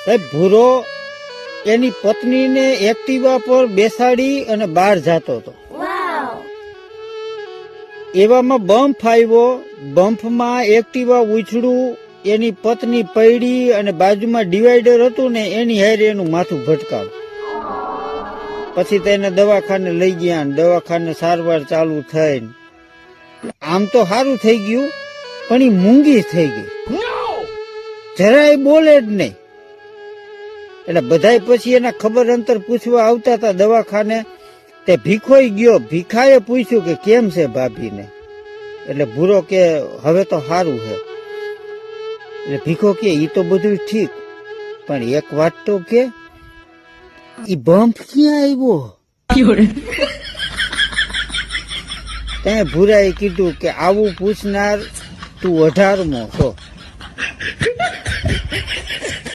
ભૂરો એની પત્નીને એક્ટિવા પર બેસાડી અને બહાર જતો હતો. એવામાં બમ્પ આવ્યો. બમ્પમાં એક્ટિવા ઉછળું, એની પત્ની પડી અને બાજુમાં ડિવાઈડર હતું ને એની હારે એનું માથું ભટકાવ્યું. પછી તેને દવાખાને લઈ ગયા. દવાખાને સારવાર ચાલુ થઈ. આમ તો સારું થઈ ગયું, પણ એ મૂંગી થઈ ગઈ, જરાય બોલે જ નહીં. એટલે બધાય પછી એના ખબર અંતર પૂછવા આવતા હતા દવાખાને. તે ભીખોઈ ગયો. ભીખાએ પૂછ્યું કે કેમ છે ભાભીને? એટલે ભૂરો કે હવે તો સારું છે. એટલે ભીખો કે ઈ તો બધું ઠીક, પણ એક વાત તો કે ઈ બમ્પ ક્યાં આવ્યો? ત્યાં ભૂરાએ કીધું કે આવું પૂછનાર તું 18મો છો.